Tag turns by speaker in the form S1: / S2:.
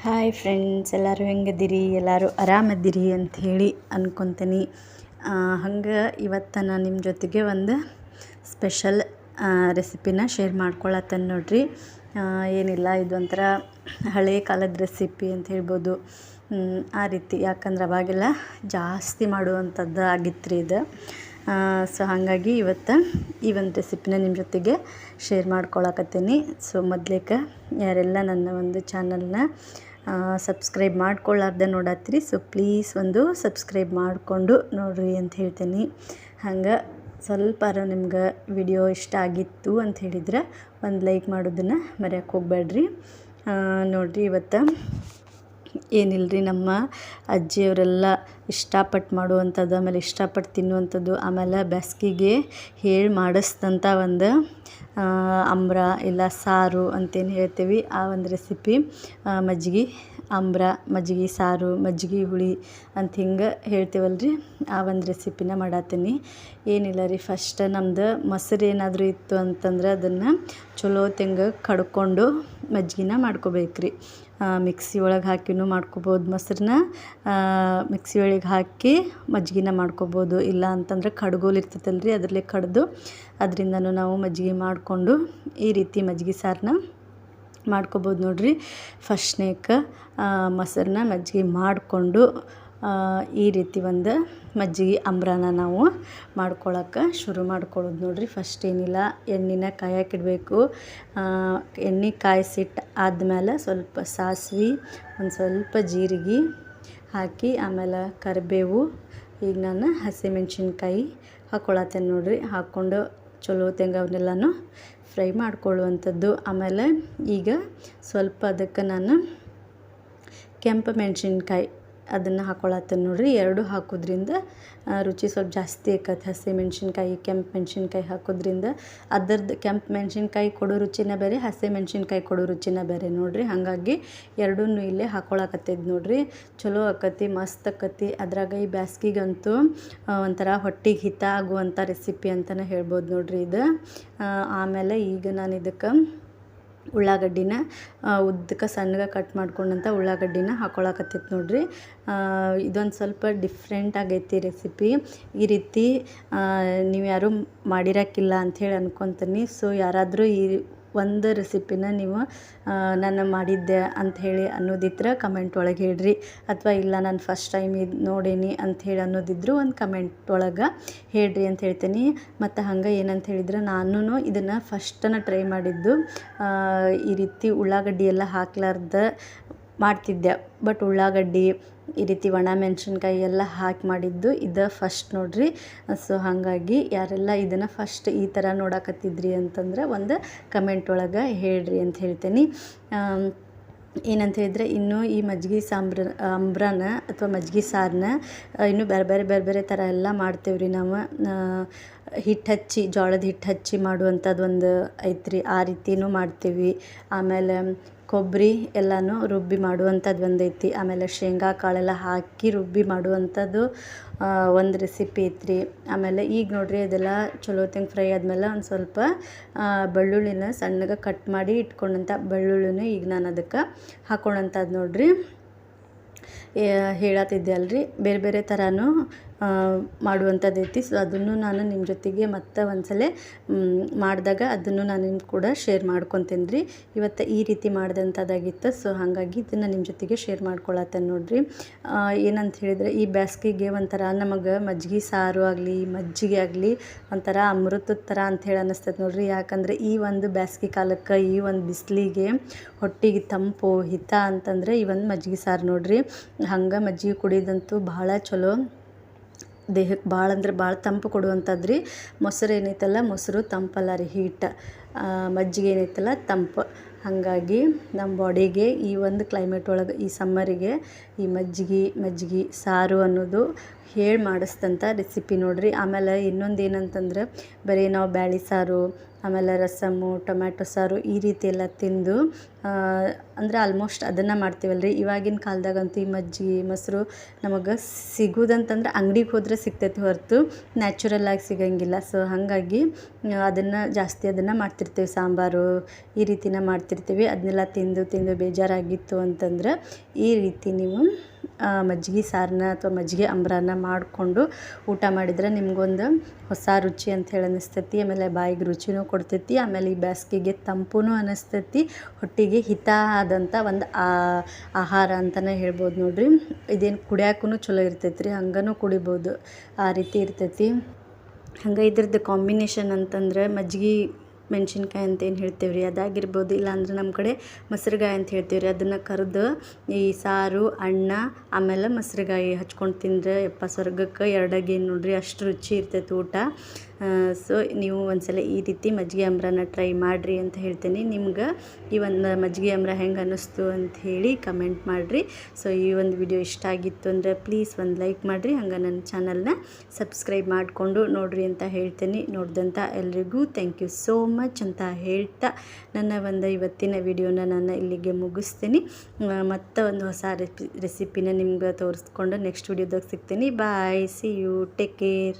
S1: Hi friends, ಎಲ್ಲರೂ ಹೆಂಗದಿರಿ? ಎಲ್ಲರೂ ಆರಾಮದಿರಿ ಅಂಥೇಳಿ ಅನ್ಕೊತೀನಿ. ಹಂಗೆ ಇವತ್ತು ನಾನು ನಿಮ್ಮ ಜೊತೆಗೆ ಒಂದು ಸ್ಪೆಷಲ್ ರೆಸಿಪಿನ ಶೇರ್ ಮಾಡ್ಕೊಳತ್ತೇನೆ ನೋಡ್ರಿ. ಏನಿಲ್ಲ, ಇದೊಂಥರ ಹಳೆ ಕಾಲದ ರೆಸಿಪಿ ಅಂತ ಹೇಳ್ಬೋದು. ಆ ರೀತಿ, ಯಾಕಂದ್ರೆ ಅವಾಗೆಲ್ಲ ಜಾಸ್ತಿ ಮಾಡುವಂಥದ್ದು ಆಗಿತ್ತು ರೀ ಇದು. ಸೊ ಹಾಗಾಗಿ ಇವತ್ತು ಈ ಒಂದು ರೆಸಿಪಿನ ನಿಮ್ಮ ಜೊತೆಗೆ ಶೇರ್ ಮಾಡ್ಕೊಳಕತ್ತೀನಿ. ಸೊ ಮೊದಲೇಕ ಯಾರೆಲ್ಲ ನನ್ನ ಒಂದು ಚಾನಲ್ನ ಸಬ್ಸ್ಕ್ರೈಬ್ ಮಾಡ್ಕೊಳ್ಳಾರ್ದೆ ನೋಡತ್ತೀರಿ, ಸೊ ಪ್ಲೀಸ್ ಒಂದು ಸಬ್ಸ್ಕ್ರೈಬ್ ಮಾಡಿಕೊಂಡು ನೋಡ್ರಿ ಅಂತ ಹೇಳ್ತೀನಿ. ಹಂಗೆ ಸ್ವಲ್ಪಾರು ನಿಮ್ಗೆ ವಿಡಿಯೋ ಇಷ್ಟ ಆಗಿತ್ತು ಅಂತ ಹೇಳಿದ್ರೆ ಒಂದು ಲೈಕ್ ಮಾಡೋದನ್ನು ಮರೆಯೋಕ್ಕೆ ಹೋಗಬೇಡ್ರಿ. ನೋಡಿರಿ, ಇವತ್ತು ಏನಿಲ್ಲರಿ, ನಮ್ಮ ಅಜ್ಜಿಯವರೆಲ್ಲ ಇಷ್ಟಪಟ್ಟು ಮಾಡುವಂಥದ್ದು, ಆಮೇಲೆ ಇಷ್ಟಪಟ್ಟು ತಿನ್ನುವಂಥದ್ದು, ಆಮೇಲೆ ಬೇಸಿಗೆಗೆ ಹೇಳಿ ಮಾಡಿಸಿದಂಥ ಒಂದು ಅಂಬ್ರ ಇಲ್ಲ ಸಾರು ಅಂತೇನು ಹೇಳ್ತೀವಿ, ಆ ಒಂದು ರೆಸಿಪಿ ಮಜ್ಜಿಗೆ ಅಂಬ್ರ, ಮಜ್ಜಿಗೆ ಸಾರು, ಮಜ್ಜಿಗೆ ಹುಳಿ ಅಂತ ಹಿಂಗೆ ಹೇಳ್ತೀವಲ್ರಿ, ಆ ಒಂದು ರೆಸಿಪಿನ ಮಾಡತ್ತೀನಿ. ಏನಿಲ್ಲ ರೀ, ಫಸ್ಟ್ ನಮ್ದು ಮೊಸರು ಏನಾದರೂ ಇತ್ತು ಅಂತಂದ್ರೆ ಅದನ್ನು ಚಲೋ ತೆಂಗೆ ಕಡ್ಕೊಂಡು ಮಜ್ಜಿಗೆನ ಮಾಡ್ಕೋಬೇಕ್ರಿ. ಮಿಕ್ಸಿ ಒಳಗೆ ಹಾಕಿನೂ ಮಾಡ್ಕೋಬೋದು ಮೊಸರನ್ನ, ಮಿಕ್ಸಿ ಒಳಗೆ ಹಾಕಿ ಮಜ್ಜಿಗೆನ ಮಾಡ್ಕೋಬೋದು. ಇಲ್ಲ ಅಂತಂದ್ರೆ ಕಡ್ಗೋಲು ಇರ್ತೈತಲ್ರಿ, ಅದರಲ್ಲೇ ಕಡ್ದು ಅದರಿಂದನೂ ನಾವು ಮಜ್ಜಿಗೆ ಮಾಡಿಕೊಂಡು ಈ ರೀತಿ ಮಜ್ಜಿಗೆ ಸಾರನ್ನ ಮಾಡ್ಕೋಬೋದು ನೋಡ್ರಿ. ಫಸ್ಟ್ನೇಕ ಮೊಸರನ್ನ ಮಜ್ಜಿಗೆ ಮಾಡಿಕೊಂಡು ಈ ರೀತಿ ಒಂದು ಮಜ್ಜಿಗೆ ಅಂಬ್ರನ ನಾವು ಮಾಡ್ಕೊಳಕ್ಕೆ ಶುರು ಮಾಡ್ಕೊಳ್ಳೋದು ನೋಡ್ರಿ. ಫಸ್ಟ್ ಏನಿಲ್ಲ, ಎಣ್ಣೆನ ಕಾಯಕ್ಕಿಡಬೇಕು. ಎಣ್ಣೆ ಕಾಯಿಸಿಟ್ಟು ಆದಮೇಲೆ ಸ್ವಲ್ಪ ಸಾಸಿವೆ, ಒಂದು ಸ್ವಲ್ಪ ಜೀರಿಗೆ ಹಾಕಿ, ಆಮೇಲೆ ಕರಿಬೇವು, ಈಗ ನಾನು ಹಸಿಮೆಣ್ಸಿನ್ಕಾಯಿ ಹಾಕ್ಕೊಳತ್ತೇನೆ ನೋಡ್ರಿ. ಹಾಕ್ಕೊಂಡು ಚಲೋ ಅವನ್ನೆಲ್ಲನೂ ಫ್ರೈ ಮಾಡ್ಕೊಳ್ಳುವಂಥದ್ದು. ಆಮೇಲೆ ಈಗ ಸ್ವಲ್ಪ ಅದಕ್ಕೆ ನಾನು ಕೆಂಪು ಮೆಣಸಿನ್ಕಾಯಿ ಅದನ್ನು ಹಾಕ್ಕೊಳತ್ತೇನೆ ನೋಡ್ರಿ. ಎರಡು ಹಾಕೋದ್ರಿಂದ ರುಚಿ ಸ್ವಲ್ಪ ಜಾಸ್ತಿ ಆಕತ್ತೆ. ಹಸಿ ಮೆಣಸಿನ್ಕಾಯಿ, ಕೆಂಪು ಮೆಣಸಿನ್ಕಾಯಿ ಹಾಕೋದ್ರಿಂದ ಅದರದ್ದು ಕೆಂಪು ಮೆಣಸಿನ್ಕಾಯಿ ಕೊಡೋ ರುಚಿನ ಬೇರೆ, ಹಸಿ ಮೆಣಸಿನ್ಕಾಯಿ ಕೊಡೋ ರುಚಿನ ಬೇರೆ ನೋಡ್ರಿ. ಹಾಗಾಗಿ ಎರಡೂ ಇಲ್ಲೇ ಹಾಕ್ಕೊಳಕತ್ತಿದ್ದು ನೋಡ್ರಿ. ಚಲೋ ಆಕತಿ, ಮಸ್ತ್ ಆಕತಿ. ಅದ್ರಾಗ ಈ ಬ್ಯಾಸ್ಗಿಗಂತೂ ಒಂಥರ ಹೊಟ್ಟೆಗೆ ಹಿತ ಆಗುವಂಥ ರೆಸಿಪಿ ಅಂತಲೇ ಹೇಳ್ಬೋದು ನೋಡ್ರಿ ಇದು. ಆಮೇಲೆ ಈಗ ನಾನು ಇದಕ್ಕೆ ಉಳ್ಳಾಗಡ್ಡಿನ ಉದ್ದಕ್ಕೆ ಸಣ್ಣಗೆ ಕಟ್ ಮಾಡ್ಕೊಂಡಂಥ ಉಳ್ಳಾಗಡ್ಡಿನ ಹಾಕ್ಕೊಳಕತ್ತೈತೆ ನೋಡ್ರಿ. ಇದೊಂದು ಸ್ವಲ್ಪ ಡಿಫ್ರೆಂಟ್ ಆಗೈತಿ ರೆಸಿಪಿ. ಈ ರೀತಿ ನೀವು ಯಾರೂ ಮಾಡಿರೋಕ್ಕಿಲ್ಲ ಅಂಥೇಳಿ ಅನ್ಕೊತೀನಿ. ಸೊ ಯಾರಾದರೂ ಈ ಒಂದು ರೆಸಿಪಿನ ನೀವು ನಾನು ಮಾಡಿದ್ದೆ ಅಂಥೇಳಿ ಅನ್ನೋದಿದ್ರೆ ಕಮೆಂಟ್ ಒಳಗೆ ಹೇಳ್ರಿ. ಅಥವಾ ಇಲ್ಲ, ನಾನು ಫಸ್ಟ್ ಟೈಮ್ ಇದು ನೋಡೀನಿ ಅಂಥೇಳಿ ಅನ್ನೋದಿದ್ರು ಒಂದು ಕಮೆಂಟ್ ಒಳಗೆ ಹೇಳ್ರಿ ಅಂತ ಹೇಳ್ತೀನಿ. ಮತ್ತು ಹಂಗೆ ಏನಂತ ಹೇಳಿದ್ರೆ, ನಾನು ಇದನ್ನು ಫಸ್ಟನ್ನು ಟ್ರೈ ಮಾಡಿದ್ದು ಈ ರೀತಿ ಉಳ್ಳಾಗಡ್ಡಿ ಎಲ್ಲ ಹಾಕ್ಲಾರ್ದ ಮಾಡ್ತಿದ್ದೆ. ಬಟ್ ಉಳ್ಳಾಗಡ್ಡಿ ಈ ರೀತಿ ಒಣ ಮೆಣಸಿನ್ಕಾಯಿ ಎಲ್ಲ ಹಾಕಿ ಮಾಡಿದ್ದು ಇದು ಫಸ್ಟ್ ನೋಡ್ರಿ. ಸೊ ಹಾಗಾಗಿ ಯಾರೆಲ್ಲ ಇದನ್ನು ಫಸ್ಟ್ ಈ ಥರ ನೋಡಕತ್ತಿದ್ರಿ ಅಂತಂದ್ರೆ ಒಂದು ಕಮೆಂಟ್ ಒಳಗೆ ಹೇಳ್ರಿ ಅಂತ ಹೇಳ್ತೀನಿ. ಏನಂತ ಹೇಳಿದ್ರೆ, ಇನ್ನೂ ಈ ಮಜ್ಜಿಗೆ ಅಂಬ್ರನ ಅಥವಾ ಮಜ್ಜಿಗೆ ಸಾರನ್ನ ಇನ್ನೂ ಬೇರೆ ಬೇರೆ ಥರ ಎಲ್ಲ ಮಾಡ್ತೇವ್ರಿ ನಾವು. ಹಿಟ್ಟು ಹಚ್ಚಿ, ಜೋಳದ ಹಿಟ್ಟು ಹಚ್ಚಿ ಮಾಡುವಂಥದ್ದು ಒಂದು ಐತ್ರಿ, ಆ ರೀತಿಯೂ ಮಾಡ್ತೀವಿ. ಆಮೇಲೆ ಕೊಬ್ಬರಿ ಎಲ್ಲನೂ ರುಬ್ಬಿ ಮಾಡುವಂಥದ್ದು ಒಂದೈತಿ. ಆಮೇಲೆ ಶೇಂಗಾ ಕಾಳೆಲ್ಲ ಹಾಕಿ ರುಬ್ಬಿ ಮಾಡುವಂಥದ್ದು ಒಂದು ರೆಸಿಪಿ ಐತ್ರಿ. ಆಮೇಲೆ ಈಗ ನೋಡ್ರಿ, ಅದೆಲ್ಲ ಚಲೋ ಫ್ರೈ ಆದಮೇಲೆ ಒಂದು ಸ್ವಲ್ಪ ಬೆಳ್ಳುಳ್ಳಿನ ಸಣ್ಣಗೆ ಕಟ್ ಮಾಡಿ ಇಟ್ಕೊಂಡಂಥ ಬೆಳ್ಳುಳ್ಳಿನ ಈಗ ನಾನು ಅದಕ್ಕೆ ಹಾಕ್ಕೊಳಂಥದ್ದು ನೋಡ್ರಿ. ಹೇಳತ್ತಿದ್ದೆ ಅಲ್ರಿ, ಬೇರೆ ಥರನೂ ಮಾಡುವಂಥದ್ದು ಐತಿ. ಸೊ ಅದನ್ನು ನಾನು ನಿಮ್ಮ ಜೊತೆಗೆ ಮತ್ತೆ ಒಂದ್ಸಲ ಮಾಡಿದಾಗ ಅದನ್ನು ನಾನು ನಿಮ್ಗೆ ಕೂಡ ಶೇರ್ ಮಾಡ್ಕೊತೀನಿ ರೀ. ಇವತ್ತು ಈ ರೀತಿ ಮಾಡಿದಂಥದ್ದಾಗಿತ್ತು. ಸೊ ಹಾಗಾಗಿ ಇದನ್ನು ನಿಮ್ಮ ಜೊತೆಗೆ ಶೇರ್ ಮಾಡ್ಕೊಳತ್ತೇನೆ ನೋಡ್ರಿ. ಏನಂತ ಹೇಳಿದರೆ, ಈ ಬೇಸಿಗೆಗೆ ಒಂಥರ ನಮಗೆ ಮಜ್ಜಿಗೆ ಸಾರು ಆಗಲಿ, ಮಜ್ಜಿಗೆ ಆಗಲಿ ಒಂಥರ ಅಮೃತದ ಥರ ಅಂಥೇಳಿ ಅನ್ನಿಸ್ತೈತೆ ನೋಡ್ರಿ. ಯಾಕಂದರೆ ಈ ಒಂದು ಬೇಸಿಗೆ ಕಾಲಕ್ಕೆ, ಈ ಒಂದು ಬಿಸಿಲಿಗೆ ಹೊಟ್ಟೆಗೆ ತಂಪು ಹಿತ ಅಂತಂದರೆ ಈ ಒಂದು ಮಜ್ಜಿಗೆ ಸಾರು ನೋಡ್ರಿ. ಹಂಗೆ ಮಜ್ಜಿಗೆ ಕುಡಿಯೋದಂತೂ ಭಾಳ ಚಲೋ, ದೇಹಕ್ಕೆ ಭಾಳ ಅಂದ್ರೆ ಭಾಳ ತಂಪು ಕೊಡುವಂಥದ್ದು ರೀ. ಮೊಸರು ಏನೈತಲ್ಲ, ಮೊಸರು ತಂಪಲ್ಲ ರೀ, ಹೀಟ್. ಮಜ್ಜಿಗೆ ಏನೈತಲ್ಲ ತಂಪು. ಹಾಗಾಗಿ ನಮ್ಮ ಬಾಡಿಗೆ ಈ ಒಂದು ಕ್ಲೈಮೇಟ್ ಒಳಗೆ, ಈ ಸಮ್ಮರಿಗೆ ಈ ಮಜ್ಜಿಗೆ ಸಾರು ಅನ್ನೋದು ಹೇಳಿ ಮಾಡಿಸಿದಂಥ ರೆಸಿಪಿ ನೋಡ್ರಿ. ಆಮೇಲೆ ಇನ್ನೊಂದು ಏನಂತಂದ್ರೆ, ಬರೀ ನಾವು ಬ್ಯಾಳೆ ಸಾರು ಆಮೇಲೆ ರಸಮ್ಮು, ಟೊಮ್ಯಾಟೊ ಸಾರು ಈ ರೀತಿ ಎಲ್ಲ ತಿಂದು ಅಂದರೆ ಆಲ್ಮೋಸ್ಟ್ ಅದನ್ನು ಮಾಡ್ತೀವಲ್ರಿ. ಇವಾಗಿನ ಕಾಲದಾಗಂತೂ ಈ ಮಜ್ಜಿಗೆ ಮೊಸರು ನಮಗೆ ಸಿಗೋದಂತಂದ್ರೆ ಅಂಗಡಿಗೆ ಹೋದರೆ ಸಿಗ್ತೈತಿ ಹೊರತು ನ್ಯಾಚುರಲ್ಲಾಗಿ ಸಿಗೋಂಗಿಲ್ಲ. ಸೊ ಹಾಗಾಗಿ ಅದನ್ನು ಮಾಡ್ತಿರ್ತೀವಿ. ಸಾಂಬಾರು ಈ ರೀತಿನ ಮಾಡ್ತಿರ್ತೀವಿ. ಅದನ್ನೆಲ್ಲ ತಿಂದು ಬೇಜಾರಾಗಿತ್ತು ಅಂತಂದ್ರೆ ಈ ರೀತಿ ನೀವು ಮಜ್ಜಿಗೆ ಸಾರನ್ನ ಅಥವಾ ಮಜ್ಜಿಗೆ ಅಂಬ್ರನ ಮಾಡಿಕೊಂಡು ಊಟ ಮಾಡಿದ್ರೆ ನಿಮ್ಗೊಂದು ಹೊಸ ರುಚಿ ಅಂತ ಹೇಳಿ ಅನ್ನಿಸ್ತೈತಿ. ಆಮೇಲೆ ಬಾಯಿಗೆ ರುಚಿನೂ ಕೊಡ್ತೈತಿ. ಆಮೇಲೆ ಈ ಬೇಸಿಗೆಗೆ ತಂಪೂ ಅನ್ನಿಸ್ತೈತಿ. ಹೊಟ್ಟೆಗೆ ಹಿತ ಆದಂಥ ಒಂದು ಆಹಾರ ಅಂತಲೇ ಹೇಳ್ಬೋದು ನೋಡ್ರಿ. ಇದೇನು ಕುಡಿಯೋಕ್ಕೂ ಚಲೋ ಇರ್ತೈತಿ ರೀ, ಹಂಗನೂ ಕುಡಿಬೋದು, ಆ ರೀತಿ ಇರ್ತೈತಿ. ಹಂಗೆ ಇದ್ರದ್ದು ಕಾಂಬಿನೇಷನ್ ಅಂತಂದ್ರೆ ಮಜ್ಜಿಗೆ ಮೆಣಸಿನ್ಕಾಯಿ ಅಂತ ಏನು ಹೇಳ್ತೇವೆ ರೀ ಅದಾಗಿರ್ಬೋದು, ಇಲ್ಲಾಂದ್ರೆ ನಮ್ಮ ಕಡೆ ಮೊಸರುಗಾಯಿ ಅಂತ ಹೇಳ್ತೀವಿ ರೀ. ಅದನ್ನು ಕರೆದು ಈ ಸಾರು, ಅನ್ನ ಆಮೇಲೆ ಮೊಸರುಗಾಯಿ ಹಚ್ಕೊಂಡು ತಿಂದರೆ ಸ್ವರ್ಗಕ್ಕೆ ಎರಡಾಗೇನು ನೋಡ್ರಿ, ಅಷ್ಟು ರುಚಿ ಇರ್ತೈತೆ ಊಟ. ಸೊ ನೀವು ಒಂದ್ಸಲ ಈ ರೀತಿ ಮಜ್ಜಿಗೆ ಅಂಬ್ರನ ಟ್ರೈ ಮಾಡಿರಿ ಅಂತ ಹೇಳ್ತೀನಿ. ನಿಮ್ಗೆ ಈ ಒಂದು ಮಜ್ಜಿಗೆ ಅಂಬ್ರ ಹೆಂಗೆ ಅನ್ನಿಸ್ತು ಅಂತ ಹೇಳಿ ಕಮೆಂಟ್ ಮಾಡಿರಿ. ಸೊ ಈ ಒಂದು ವಿಡಿಯೋ ಇಷ್ಟ ಆಗಿತ್ತು ಅಂದರೆ ಪ್ಲೀಸ್ ಒಂದು ಲೈಕ್ ಮಾಡಿರಿ. ಹಂಗೆ ನನ್ನ ಚಾನಲ್ನ ಸಬ್ಸ್ಕ್ರೈಬ್ ಮಾಡಿಕೊಂಡು ನೋಡಿರಿ ಅಂತ ಹೇಳ್ತೀನಿ. ನೋಡಿದಂಥ ಎಲ್ರಿಗೂ ಥ್ಯಾಂಕ್ ಯು ಸೋ ಮಚ್ ಅಂತ ಹೇಳ್ತಾ ನನ್ನ ಒಂದು ಇವತ್ತಿನ ವಿಡಿಯೋನ ನಾನು ಇಲ್ಲಿಗೆ ಮುಗಿಸ್ತೀನಿ. ಮತ್ತು ಒಂದು ಹೊಸ ರೆಸಿಪಿನ ನಿಮ್ಗೆ ತೋರಿಸ್ಕೊಂಡು ನೆಕ್ಸ್ಟ್ ವಿಡಿಯೋದಾಗ ಸಿಗ್ತೀನಿ. ಬಾಯ್, ಸಿ ಯು, ಟೇಕ್ ಕೇರ್.